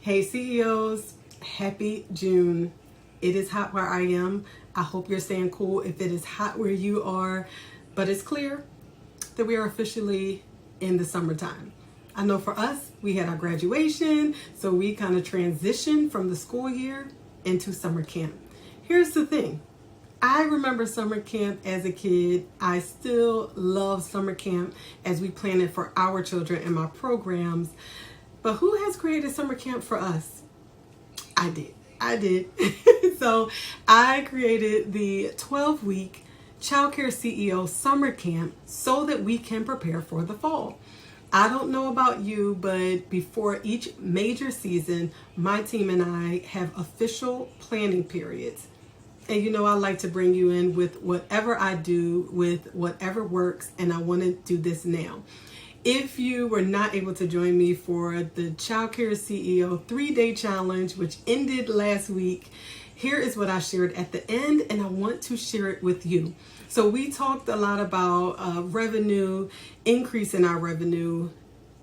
Hey CEOs, happy June. It is hot where I am. I hope you're staying cool if it is hot where you are, but it's clear that we are officially in the summertime. I know for us, we had our graduation, so we kind of transitioned from the school year into summer camp. Here's the thing. I remember summer camp as a kid. I still love summer camp as we plan it for our children in my programs. But who has created summer camp for us? I did. So I created the 12-week Childcare CEO Summer Camp so that we can prepare for the fall. I don't know about you, but before each major season, my team and I have official planning periods. And you know, I like to bring you in with whatever I do, with whatever works, and I want to do this now. If you were not able to join me for the Childcare CEO 3-day challenge, which ended last week, here is what I shared at the end, and I want to share it with you. So we talked a lot about revenue, increase in our revenue,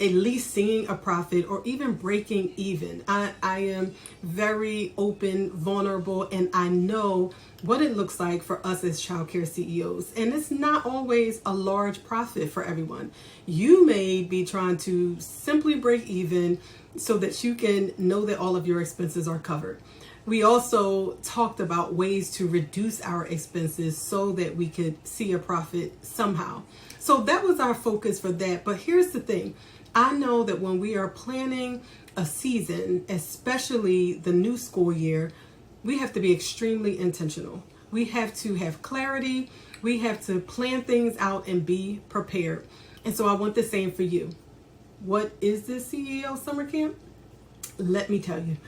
at least seeing a profit or even breaking even. I am very open, vulnerable, and I know what it looks like for us as childcare CEOs. And it's not always a large profit for everyone. You may be trying to simply break even so that you can know that all of your expenses are covered. We also talked about ways to reduce our expenses so that we could see a profit somehow. So that was our focus for that. But here's the thing. I know that when we are planning a season, especially the new school year, we have to be extremely intentional. We have to have clarity. We have to plan things out and be prepared. And so I want the same for you. What is this CEO Summer Camp? Let me tell you,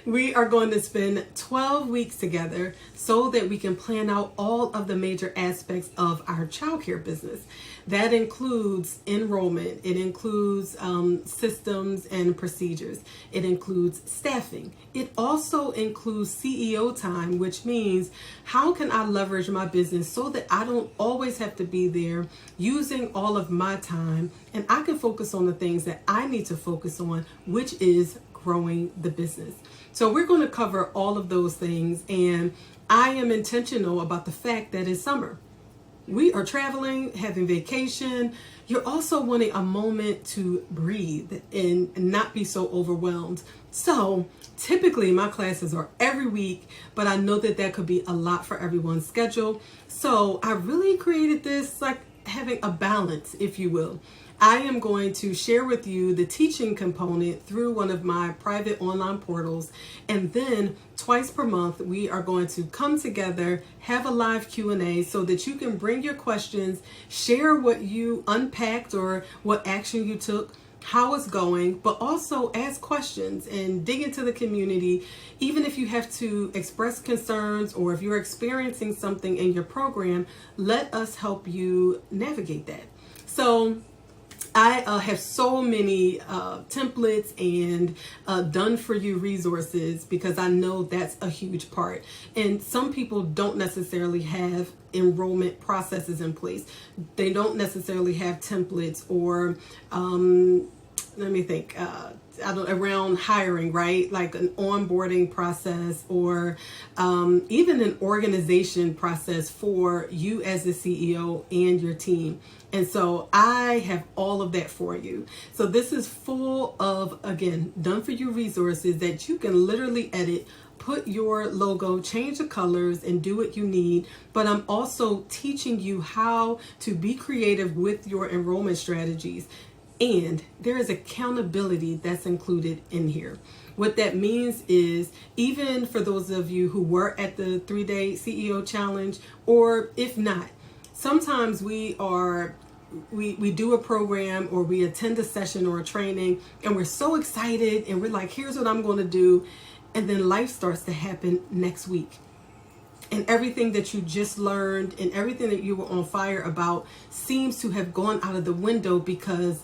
we are going to spend 12 weeks together so that we can plan out all of the major aspects of our childcare business. That includes enrollment. It includes systems and procedures. It includes staffing. It also includes CEO time, which means how can I leverage my business so that I don't always have to be there using all of my time, and I can focus on the things that I need to focus on, which is growing the business. So we're going to cover all of those things, and I am intentional about the fact that it's summer. We are traveling, having vacation. You're also wanting a moment to breathe and not be so overwhelmed. So typically my classes are every week, but I know that that could be a lot for everyone's schedule. So I really created this like having a balance, if you will. I am going to share with you the teaching component through one of my private online portals. And then twice per month, we are going to come together, have a live Q&A so that you can bring your questions, share what you unpacked or what action you took, how it's going, but also ask questions and dig into the community. Even if you have to express concerns or if you're experiencing something in your program, let us help you navigate that. So I have so many templates and done for you resources because I know that's a huge part. And some people don't necessarily have enrollment processes in place. They don't necessarily have templates or let me think, around hiring, right? Like an onboarding process or even an organization process for you as the CEO and your team. And so I have all of that for you. So this is full of, again, done for you resources that you can literally edit, put your logo, change the colors, and do what you need. But I'm also teaching you how to be creative with your enrollment strategies. And there is accountability that's included in here. What that means is, even for those of you who were at the 3-day CEO challenge, or if not, sometimes we do a program or we attend a session or a training and we're so excited and we're like, here's what I'm going to do. And then life starts to happen next week. And everything that you just learned and everything that you were on fire about seems to have gone out of the window because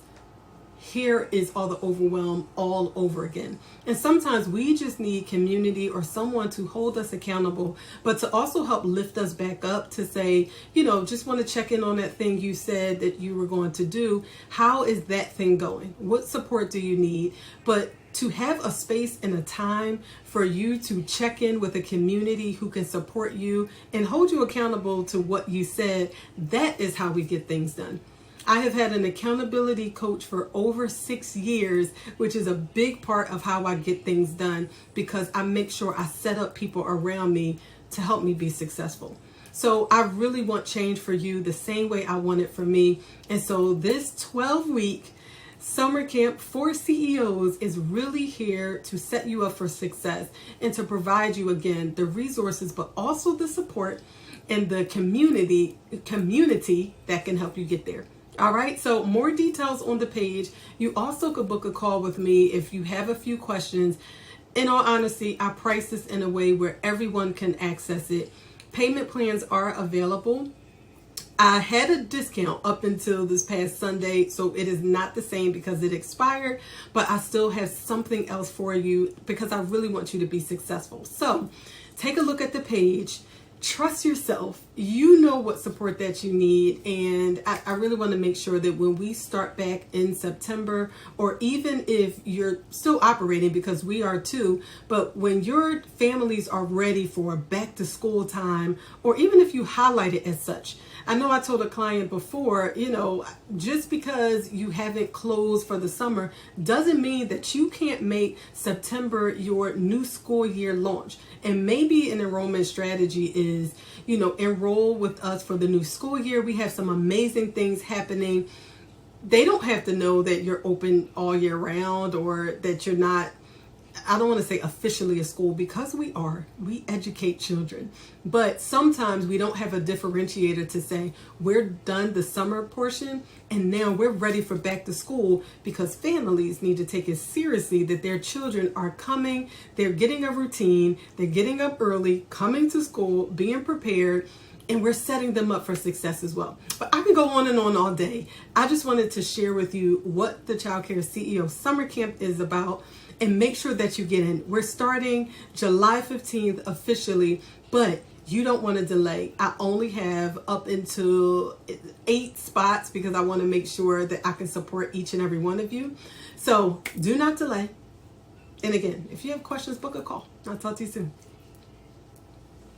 here is all the overwhelm all over again. And sometimes we just need community or someone to hold us accountable, but to also help lift us back up to say, you know, just want to check in on that thing you said that you were going to do. How is that thing going? What support do you need? But to have a space and a time for you to check in with a community who can support you and hold you accountable to what you said. That is how we get things done. I have had an accountability coach for over 6 years, which is a big part of how I get things done, because I make sure I set up people around me to help me be successful. So I really want change for you the same way I want it for me. And so this 12-week summer camp for CEOs is really here to set you up for success and to provide you, again, the resources, but also the support and the community that can help you get there. All right, so more details on the page. You also could book a call with me if you have a few questions. In all honesty, I price this in a way where everyone can access it. Payment plans are available. I had a discount up until this past Sunday, so it is not the same because it expired, but I still have something else for you because I really want you to be successful. So take a look at the page. Trust yourself. You know what support that you need. And I really want to make sure that when we start back in September, or even if you're still operating, because we are too, but when your families are ready for back to school time, or even if you highlight it as such. I know I told a client before, just because you haven't closed for the summer doesn't mean that you can't make September your new school year launch. And maybe an enrollment strategy is, enroll with us for the new school year. We have some amazing things happening. They don't have to know that you're open all year round, or that you're not, I don't want to say officially a school, because we educate children. But sometimes we don't have a differentiator to say we're done the summer portion and now we're ready for back to school, because families need to take it seriously that their children are coming, they're getting a routine, they're getting up early, coming to school, being prepared, and we're setting them up for success as well. But I can go on and on all day. I just wanted to share with you what the Childcare CEO Summer Camp is about, and make sure that you get in. We're starting July 15th officially, but you don't want to delay. I only have up until 8 spots because I want to make sure that I can support each and every one of you. So do not delay. And again, if you have questions, book a call. I'll talk to you soon.